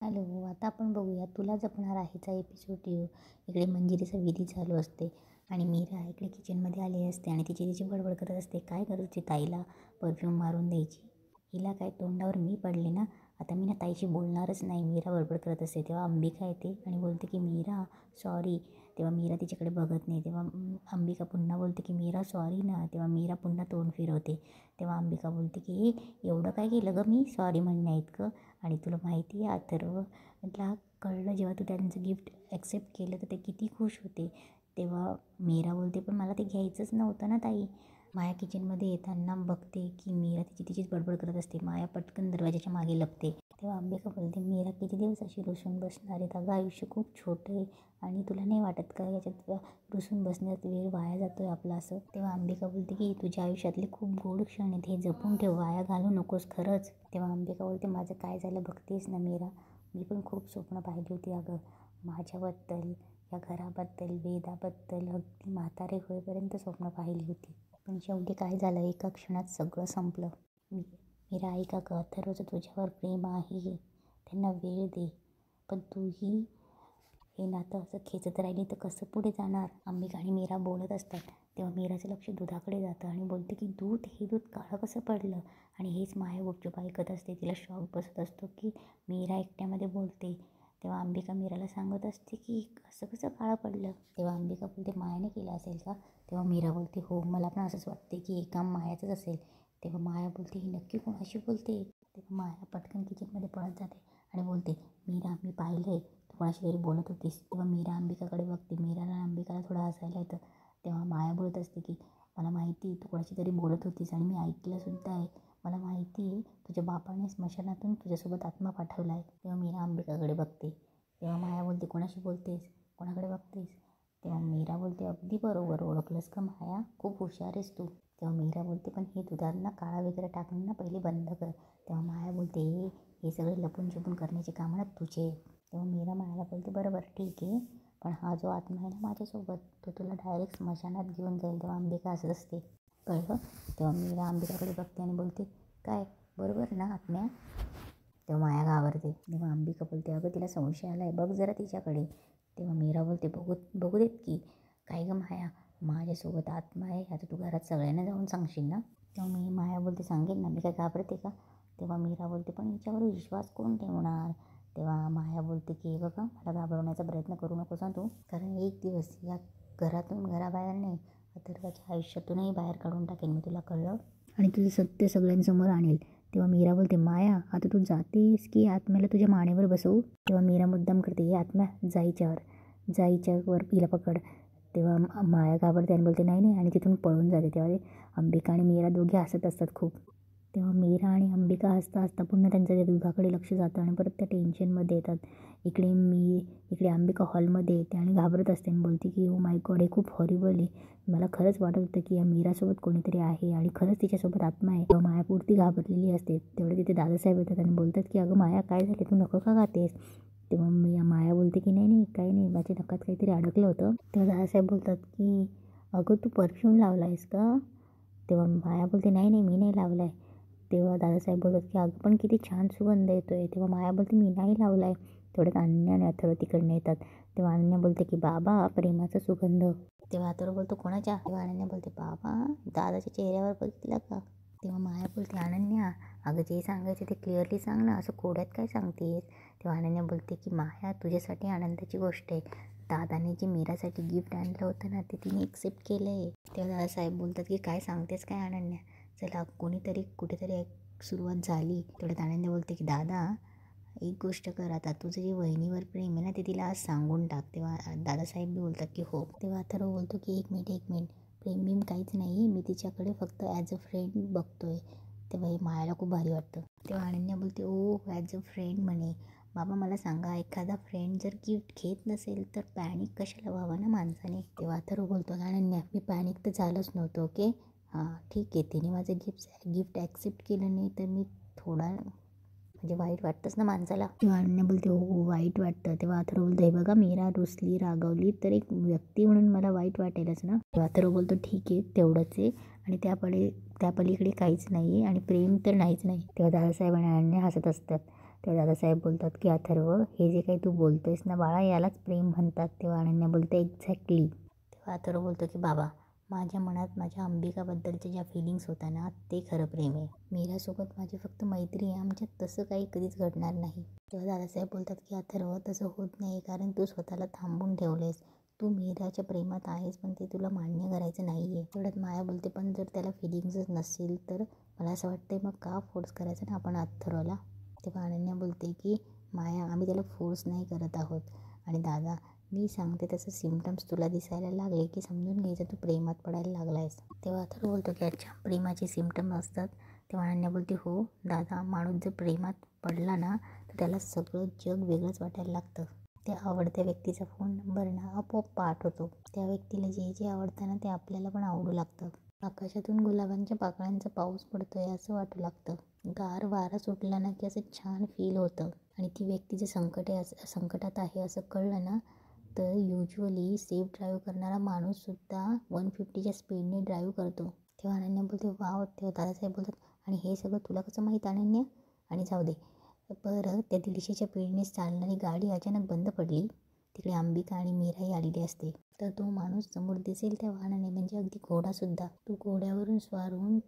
Hello, आता आपण बघूया तुला जपणार आहेचा एपिसोड येऊ. इकडे मंजिरीचा विधी चालू असते आणि मीरा इकडे किचनमध्ये आली असते आणि तिची बडबड करत असते. काय करत होती ताईला परफ्यूम मारून द्यायची. हिला काय तोंडावर मी पडले ना, आता मी ना ताईशी बोलणारच नाही. मीरा बडबड करत असते तेव्हा अंबिका येते आणि बोलते की मीरा सॉरी. तेव्हा मीरा तिच्याकडे बघत नाही. तेव्हा अंबिका पुन्हा बोलते की मीरा सॉरी ना. तेव्हा मीरा पुन्हा तोंड फिरवते. तेव्हा अंबिका बोलते की एवढं काय केलं गं मी सॉरी म्हणण्याइतकं. आणि तुला माहिती आहे अथर्वला कळलं जेव्हा तू त्यांचं गिफ्ट ॲक्सेप्ट केलं तर ते किती खुश होते. तेव्हा मीरा बोलते पण मला ते घ्यायचंच नव्हतं ना ताई. माया किचनमध्ये येताना बघते की मीरा तिचीच बडबड करत असते. माया पटकन दरवाजाच्या मागे लपते. तेव्हा अंबिका बोलते मीरा किती दिवस अशी रुसून बसणार आहेत. अगं आयुष्य खूप छोटं आहे आणि तुला नाही वाटत का याच्यात रुसून बसण्यात वेळ वाया जातो आहे आपला असं. तेव्हा अंबिका बोलते की तुझ्या आयुष्यातले खूप गोड क्षण आहेत, हे जपून ठेव, वाया घालू नकोस खरंच. तेव्हा अंबिका बोलते माझं काय झालं बघतेस ना मीरा, मी पण खूप स्वप्न पाहिली होती अगं, माझ्याबद्दल, या घराबद्दल, वेदाबद्दल, अगदी म्हातारे होईपर्यंत स्वप्न पाहिली होती. पण शेवटी काय झालं, एका क्षणात सगळं संपलं. मीरा ऐका गं, अथर्वचं तुझ्यावर प्रेम आहे, त्यांना वेळ दे. पण तूही हे नातं असं खेचत राहिली तर कसं पुढे जाणार. अंबिका आणि मीरा बोलत असतात तेव्हा मीराचं लक्ष दुधाकडे जातं आणि बोलते की हे दूध काळं कसं पडलं. आणि हेच माया गुपचूप ऐकत असते. तिला शॉक बसत असतो की मीरा एकट्यामध्ये बोलते. तेव्हा अंबिका मीराला सांगत असते की असं कसं काळं पडलं. तेव्हा अंबिका बोलते मायाने केलं असेल का. तेव्हा मीरा बोलते हो, मला पण असंच वाटते की हे काम मायाचंच असेल. तेव्हा माया बोलते ही नक्की कोणाशी बोलते. तेव्हा माया पटकन किचनमध्ये पळत जाते आणि बोलते मीरा मी पाहिलं आहे तू कोणाशी तरी बोलत होतीस. तेव्हा मीरा अंबिकाकडे बघते. मीराला अंबिकाला थोडं हसायला येतं. तेव्हा माया बोलत असते की मला माहिती तू कोणाशी तरी बोलत होतीस आणि मी ऐकलंसुद्धा आहे. मला माहिती आहे तुझ्या बापाने स्मशानातून तुझ्यासोबत आत्मा पाठवला आहे. तेव्हा मीरा अंबिकाकडे बघते. तेव्हा माया बोलते कोणाशी बोलतेस, कोणाकडे बघतेस. तेव्हा मीरा बोलते अगदी बरोबर ओळखलंस का माया, खूप हुशार आहेस तू. तेव्हा मीरा बोलते पण हे दुधांना काळा वगैरे टाकून ना पहिले बंद कर. तेव्हा माया बोलते हे सगळे लपून छपून करण्याचे काम ना तुझे. तेव्हा मीरा मायाला बोलते बरोबर ठीक आहे, पण हा जो आत्मा आहे ना माझ्यासोबत तो तुला डायरेक्ट स्मशानात घेऊन जाईल. तेव्हा अंबिका असं असते कळलं. तेव्हा मीरा अंबिकाकडे बघते आणि बोलते काय बरोबर ना आत्म्या. तेव्हा माया घाबरते. तेव्हा अंबिका बोलते अगं तिला संशय आला आहे, बघ जरा तिच्याकडे. तेव्हा मीरा बोलते बघू देत की. काय गं माया, माझ्यासोबत आत्मा आहे, आता तू घरात सगळ्यांना जाऊन सांगशील ना. तेव्हा माया बोलते सांगेन ना, मी काय घाबरते का. तेव्हा मीरा बोलते पण हिच्यावर विश्वास कोण ठेवणार. तेव्हा माया बोलते की बघा मला घाबरवण्याचा प्रयत्न करू नकोस ना तू, कारण एक दिवस या घरातून घराबाहेर नाही अथर्वच्या आयुष्यातूनही बाहेर काढून टाकेन मी, तुला कळलं, आणि तुझं सत्य सगळ्यांसमोर आणेल. तेव्हा मीरा बोलते माया आता तू जातेस की आत्म्याला तुझ्या मानेवर बसवू. तेव्हा मीरा मुद्दाम करते हे आत्म्या जाईच्यावर हिला पकड. तेव्हा माया घाबरते आणि बोलते नाही आणि तिथून पळून जाते. तेव्हा अंबिका आणि मीरा दोघे हसत असतात खूप. तेव्हा मीरा आणि अंबिका हसता हसता पुन्हा त्यांचं त्या दुधाकडे लक्ष जातं आणि परत त्या टेन्शनमध्ये येतात. इकडे अंबिका हॉलमध्ये येते आणि घाबरत असते आणि बोलते की ओ माय गॉड हे खूप हॉरिबल आहे. मला खरंच वाटत होतं की या मीरासोबत कोणीतरी आहे आणि खरंच तिच्यासोबत आत्मा आहे. तेव्हा माया पुरती घाबरलेली असते. तेवढे तिथे दादासाहेब येतात आणि बोलतात की अगं माया काय झाले, तू नको का खातेस. तेव्हा माया बोलते की नाही काही नाही, माझ्या नखात काहीतरी अडकलं होतं. तेव्हा दादासाहेब बोलतात की अगं तू परफ्यूम लावला आहेस का. तेव्हा माया बोलते नाही मी नाही लावला आहे. तेव्हा दादासाहेब बोलतात की अगं पण किती छान सुगंध येतो आहे. तेव्हा माया बोलते मी नाही लावला आहे. तेवढ्यात अनन्या आणि अथर्व तिकडनं येतात. तेव्हा अनन्या बोलते की बाबा प्रेमाचा सुगंध. तेव्हा अथर्व बोलतो कोणाच्या. तेव्हा अनन्या बोलते बाबा दादाच्या चेहऱ्यावर बघितलं का. तेव्हा माया बोलते अनन्या अगं जे सांगायचं ते क्लिअरली सांग ना, असं कोड्यात काय सांगतेस. तेव्हा अनन्या बोलते की माया तुझ्यासाठी आनंदाची गोष्ट आहे, दादाने जे मीरासाठी गिफ्ट आणलं होतं ना ते तिने एक्सेप्ट केलं आहे. तेव्हा दादासाहेब बोलतात की काय सांगतेस काय अनन्या, चला कोणीतरी कुठेतरी एक सुरुवात झाली. तेवढ्यात अनन्या बोलते की दादा एक गोष्ट कर, आता तुझं जे वहिनीवर प्रेम आहे ना ते तिला आज सांगून टाक. तेव्हा दादासाहेब बोलतात की हो. तेव्हा अथर्व बोलतो की एक मिनिट प्रेम काहीच नाही, मी तिच्याकडे फक्त ॲज अ फ्रेंड बघतोय. तेव्हा हे मायाला खूप भारी वाटतं. तेव्हा अनन्या बोलते ओ ॲज अ फ्रेंड म्हणे. बाबा मला सांगा एखादा फ्रेंड जर गिफ्ट घेत नसेल तर पॅनिक कशाला व्हावं ना माणसाने. तेव्हा अथर्व बोलतो अनन्या मी पॅनिक तर झालंच नव्हतं ओके. हां ठीक आहे, तिने माझं गिफ्ट ॲक्सेप्ट केलं नाही तर मी थोडा म्हणजे वाईट वाटतंच ना माणसाला. तेव्हा अनन्या बोलते हो वाईट वाटतं. तेव्हा अथर्व बोलतो हे बघा मीरा रुसली रागवली तर एक व्यक्ती म्हणून मला वाईट वाटेलच ना. तेव्हा अथर्व बोलतो ठीक आहे तेवढंच आहे आणि त्या पलीकडे काहीच नाही आहे आणि प्रेम तर नाहीच नाही. तेव्हा दादासाहेब आणि अनन्या हसत असतात. तेव्हा दादासाहेब बोलतात की अथर्व, हे जे काही तू बोलतोयस ना बाळा, यालाच प्रेम म्हणतात. तेव्हा अनन्या बोलते एक्झॅक्टली. तेव्हा अथर्व बोलतो की बाबा, माझ्या मनात माझ्या अंबिकाबद्दलच्या ज्या फिलिंग्स होत्या ना, ते खरं प्रेम आहे. मीरासोबत माझी फक्त मैत्री आहे, आमच्यात तसं काही कधीच घडणार नाही. तेव्हा दादासाहेब बोलतात की अथर्व, तसं होत नाही, कारण तू स्वतःला थांबून ठेवलेस. तू मीराच्या प्रेमात आहेस, पण ते तुला मान्य करायचं नाही आहे. तेवढ्यात माया बोलते, पण जर त्याला फिलिंग्सच नसेल तर मला असं वाटतंय मग का फोर्स करायचं ना आपण अथर्वला. तेव्हा अनन्या बोलते की माया, आम्ही त्याला फोर्स नाही करत आहोत. आणि दादा, मी सांगते तसं सिम्टम्स तुला दिसायला लागले की समजून घ्यायचं तू प्रेमात पडायला लागला आहेस. तेव्हा अथर्व बोलतो की अच्छा, प्रेमाचे सिम्टम असतात. तेव्हा अनन्या बोलते हो दादा, माणूस जर प्रेमात पडला ना तर त्याला सगळं जग वेगळंच वाटायला लागतं. त्या आवडत्या व्यक्तीचा फोन नंबर ना आपोआप पाठ होतो. त्या व्यक्तीला जे जे आवडतं ना ते आपल्याला पण आवडू लागतं. आकाशातून गुलाबांच्या पाकळ्यांचा पाऊस पडतोय असं वाटू लागतं. गार वारा सुटला ना की असं छान फील होतं. आणि ती व्यक्ती जे संकटात आहे असं कळलं ना तर युज्युअली सेफ ड्राईव्ह करणारा माणूससुद्धा 150च्या स्पीडने ड्राईव्ह करतो. तेव्हा अनन्या बोलते वाव. तेव्हा दादासाहेब बोलतात, आणि हे सगळं तुला कसं माहीत अनन्या? आणि जाऊ दे बरं, त्या 150च्या स्पीडने चालणारी गाडी अचानक बंद पडली. तिकडे अंबिका आणि मीराही आलेली असते. तर तो माणूस समोर दिसेल त्या वाहनाने, म्हणजे अगदी घोडासुद्धा, तो घोड्यावरून स्वार होऊन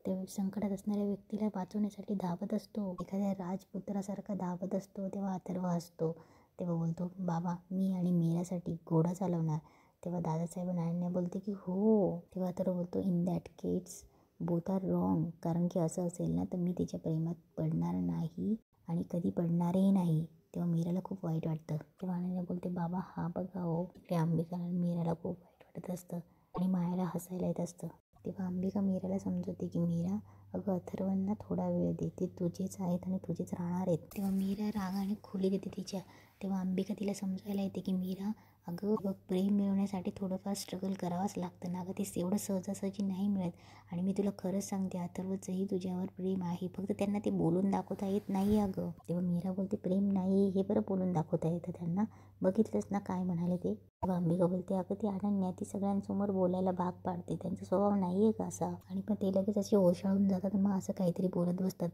ते संकटात असणाऱ्या व्यक्तीला वाचवण्यासाठी धावत असतो. एखाद्या राजपुत्रासारखा धावत असतो. तेव्हा अथर्व हसतो. तेव्हा बोलतो बाबा, मी आणि मीरासाठी घोडा चालवणार. तेव्हा दादासाहेब अनन्या बोलते की हो. तेव्हा अथर्व बोलतो in that case both are wrong, कारण की असं असेल ना तर मी तिच्या प्रेमात पडणार नाही आणि कधी पडणारही नाही. तेव्हा मीराला खूप वाईट वाटतं. तेव्हा अनन्या बोलते बाबा हा बघा हो. इकडे अंबिका आणि मीराला खूप वाईट वाटत असतं आणि मायाला हसायला येत असतं. तेव्हा अंबिका मीराला समजवते की मीरा, अगं अथर्वांना थोडा वेळ दे, ते तुझेच आहेत आणि तुझेच राहणार आहेत. तेव्हा मीरा रागाने खोली देते तिच्या. तेव्हा अंबिका तिला समजायला येते की मीरा, अगं बघ, प्रेम मिळवण्यासाठी थोडंफार स्ट्रगल करावंच लागतं ना गं, ते एवढं सहजासहजी नाही मिळत. आणि मी तुला खरंच सांगते, अथर्वचंही तुझ्यावर प्रेम आहे, फक्त त्यांना ते बोलून दाखवता येत नाही अगं. तेव्हा मीरा बोलते प्रेम नाही हे बरं बोलून दाखवता येतं त्यांना, बघितलंच ना काय म्हणाले ते. तेव्हा अंबिका बोलते अगं ती अनन्या, ती सगळ्यांसमोर बोलायला भाग पाडते, त्यांचा स्वभाव नाही आहे का असा. आणि पण ते लगेच असे ओशाळून जातात, मग असं काहीतरी बोलत बसतात.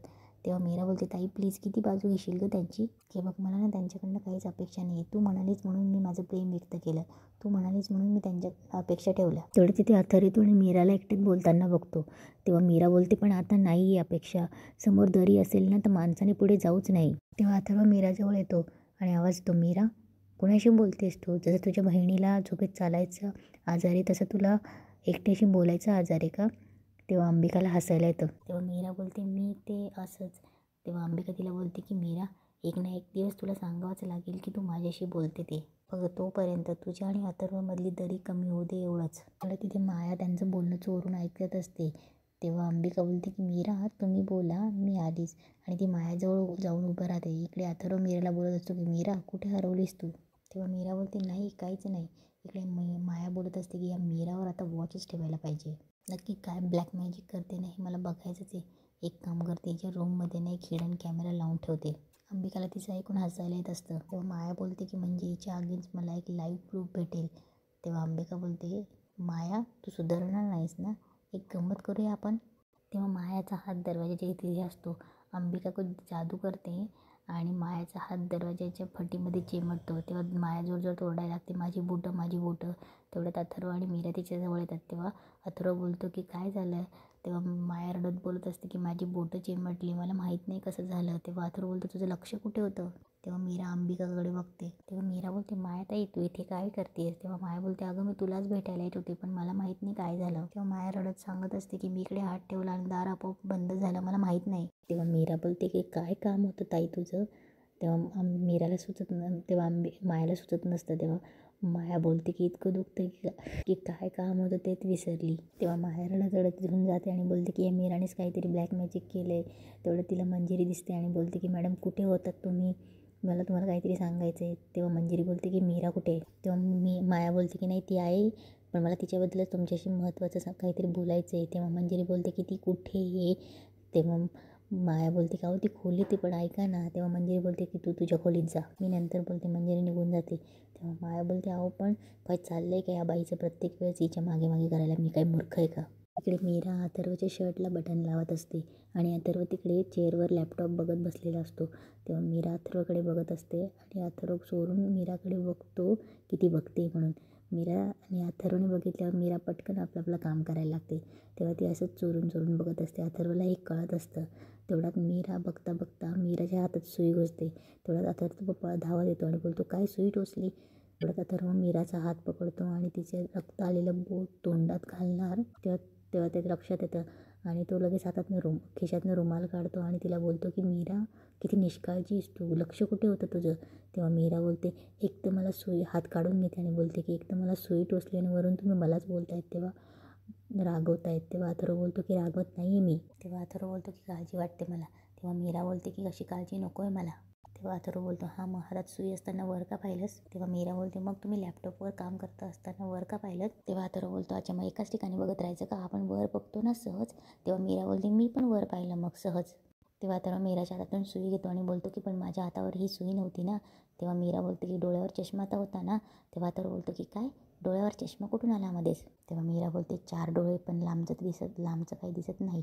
तेव्हा मीरा बोलते ताई प्लीज, किती बाजू घेशील गं त्यांची? हे बघ, मला ना त्यांच्याकडनं काहीच अपेक्षा नाही. तू म्हणालीच म्हणून मी माझं प्रेम व्यक्त केलं, तू म्हणालीच म्हणून मी त्यांच्या अपेक्षा ठेवल्या. तेवढं तिथे अथर्व आणि मीराला एकट्यात बोलताना बघतो. तेव्हा मीरा बोलते पण आता नाही आहे अपेक्षा, समोर दरी असेल ना तर माणसाने पुढे जाऊच नाही. तेव्हा अथर्व मीराजवळ येतो आणि आवाज येतो, मीरा कोणाशी बोलतेस तू? जसं तुझ्या बहिणीला झोपेत चालायचं आजार आहे तसं तुला एकट्याशी बोलायचा आजार आहे का? तेव्हा अंबिकाला हसायला येतं. तेव्हा मीरा बोलते मी ते असंच. तेव्हा अंबिका तिला बोलते की मीरा, एक ना एक दिवस तुला सांगावंच लागेल की तू माझ्याशी बोलते ते. बघ तोपर्यंत तुझ्या आणि अथर्वमधली दरी कमी होऊ दे एवढंच. तेवढं तिथे माया त्यांचं बोलणं चोरून ऐकत असते. तेव्हा अंबिका बोलते की मीरा तुम्ही बोला, मी आलीच. आणि ती मायाजवळ जाऊन उभं राहते. इकडे अथर्व मीराला बोलत असतो की मीरा कुठे हरवलीस तू? तेव्हा मीरा बोलते नाही काहीच नाही. इकडे माया बोलत असते की या मीरावर आता वॉचच ठेवायला पाहिजे. नक्की काय ब्लॅक मॅजिक करते ना हे मला बघायचंच आहे. एक काम करते, हिच्या रूममध्ये ना एक हिडन कॅमेरा लावून ठेवते. अंबिकाला तिचं ऐकून हसायला येत असतं. तेव्हा माया बोलते की म्हणजे हिच्या अगेन्स्ट मला एक लाईव्ह प्रूफ भेटेल. तेव्हा अंबिका बोलते माया तू सुधारणार नाहीस ना, एक गंमत करूया आपण. तेव्हा मायाचा हात दरवाजाच्या इथे असतो. अंबिका खूप जादू करते आणि मायाचा हात दरवाजाच्या फटीमध्ये चिमटतो. तेव्हा माया जोरजोरात ओरडायला लागते माझी बोटं माझी बोटं. तेवढ्यात अथर्व आणि मीरा तिच्याजवळ येतात. तेव्हा अथर्व बोलतो की काय झालं? तेव्हा माया रडत बोलत असते की माझी बोटं चिमटली, मला माहीत नाही कसं झालं. तेव्हा अथर्व बोलतो तुझं लक्ष कुठे होतं? तेव्हा मीरा अंबिकाकडे बघते. तेव्हा मीरा बोलते माया ताई तू इथे काय करतेस? तेव्हा माया बोलते अगं मी तुलाच भेटायला येत होते, पण मला माहीत नाही काय झालं. तेव्हा माया रडत सांगत असते की मी इकडे हात ठेवला आणि दार आपोआप बंद झालं, मला माहीत नाही. तेव्हा मीरा बोलते की काय काम होतं ताई तुझं? तेव्हा मीराला सुचत तेव्हा मायाला सुचत नसतं. तेव्हा माया बोलते की इतकं दुखतं की काय काम होतं तेच विसरली. तेव्हा माया रडत रडत घेऊन जाते आणि बोलते की या मीरानेच काहीतरी ब्लॅक मॅजिक केलं आहे. तेवढं तिला मंजिरी दिसते आणि बोलते की मॅडम कुठे होतात तुम्ही, मला तुम्हाला काहीतरी सांगायचं आहे. तेव्हा मंजिरी बोलते की मीरा कुठे आहे? तेव्हा माया बोलते की नाही ती आहे, पण मला तिच्याबद्दलच तुमच्याशी महत्त्वाचं काहीतरी बोलायचं आहे. तेव्हा मंजिरी बोलते की ती कुठे आहे? तेव्हा माया बोलते का हो ती खोली ती पण ऐका ना. तेव्हा मंजिरी बोलते की तू तुझ्या खोलीत जा, मी नंतर बोलते. मंजिरी निघून जाते. तेव्हा माया बोलते अहो पण काय चाललं आहे का या बाईचं प्रत्येक वेळेस हिच्या मागे मागे करायला, मी काय मूर्ख आहे का? तिकडे मीरा अथर्वच्या शर्टला बटन लावत असते आणि अथर्व तिकडे चेअरवर लॅपटॉप बघत बसलेला असतो. तेव्हा मीरा अथर्वकडे बघत असते आणि अथर्व चोरून मीराकडे बघतो की ती बघते म्हणून. मीरा आणि अथर्वने बघितल्यावर मीरा पटकन आपलं आपलं काम करायला लागते. तेव्हा ती असंच चोरून चोरून बघत असते. अथर्वला हे कळत असतं. तेवढ्यात मीरा बघता बघता मीराच्या हातात सुई घुसते. तेवढ्यात अथर्वचा पप्पा धावत येतो आणि बोलतो, काय सुई टोचली? तेवढ्यात अथर्व मीराचा हात पकडतो आणि तिचे रक्त आलेलं बोट तोंडात घालणार तेव्हा तेव्हा त्याच्या लक्षात येतं आणि तो लगेच हातातनं खिशातनं रुमाल काढतो आणि तिला बोलतो की मीरा, किती निष्काळजी आहेस तू, लक्ष कुठे होतं तुझं? तेव्हा मीरा बोलते, एक तर मला सुई, हात काढून घेते आणि बोलते की एक तर मला सुई टोचली आणि वरून तुम्ही मलाच बोलतायत, तेव्हा रागवतायत. तेव्हा अथर्व बोलतो की रागवत नाही आहे मी. तेव्हा अथर्व बोलतो की काळजी वाटते मला. तेव्हा मीरा बोलते की अशी काळजी नको आहे मला. तेव्हा अथर्व बोलतो, हां मग हातात सुई असताना वर का पाहिलंस? तेव्हा मीरा बोलते, मग तुम्ही लॅपटॉपवर काम करत असताना वर का पाहिलं? तेव्हा अथर्व बोलतो, अच्छा मग एकाच ठिकाणी बघत राहायचं का? आपण वर बघतो ना सहज. तेव्हा मीरा बोलते, मी पण वर पाहिलं मग सहज. तेव्हा अथर्व मीराच्या हातातून सुई घेतो आणि बोलतो की पण माझ्या हातावर ही सुई नव्हती ना. तेव्हा मीरा बोलते की डोळ्यावर चष्मा तर होता ना. तेव्हा अथर्व बोलतो की काय, डोळ्यावर चष्मा कुठून आला मध्येच? तेव्हा मीरा बोलते, 4 डोळे पण लांबचं काही दिसत नाही.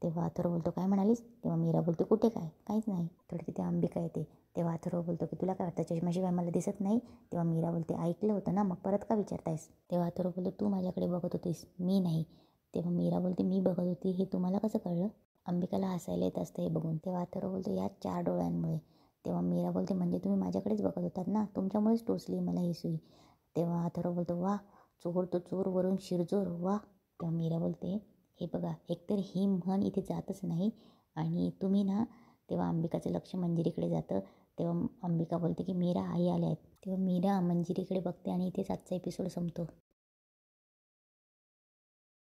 तेव्हा अथर्व बोलतो, काय म्हणालीस? तेव्हा मीरा बोलते, कुठे काय, काहीच नाही. थोडी तिथे अंबिका येते. तेव्हा अथर्व बोलतो की तुला काय वाटतं चष्म्याशिवाय मला दिसत नाही? तेव्हा मीरा बोलते, ऐकलं होतं ना, मग परत का विचारतायस? तेव्हा अथर्व बोलतो, तू माझ्याकडे बघत होतीस, मी नाही. तेव्हा मीरा बोलते, मी बघत होती हे तुम्हाला कसं कळलं? अंबिकाला हसायला येत असतं हे बघून. तेव्हा अथर्व बोलतो, या 4 डोळ्यांमुळे. तेव्हा मीरा बोलते, म्हणजे तुम्ही माझ्याकडेच बघत होतात ना, तुमच्यामुळेच टोचली मला ही सुई. तेव्हा अथर्व बोलतो, वा, चोर तो चोर वरून शिरजोर, वा. तेव्हा मीरा बोलते, हे बघा, एकतर ही म्हण इथे जातच नाही आणि तुम्ही ना. तेव्हा अंबिकाचं लक्ष मंजिरीकडे जातं. तेव्हा अंबिका बोलते की मीरा, आई आल्या आहेत. तेव्हा मीरा मंजिरीकडे बघते आणि इथेच आजचा एपिसोड संपतो.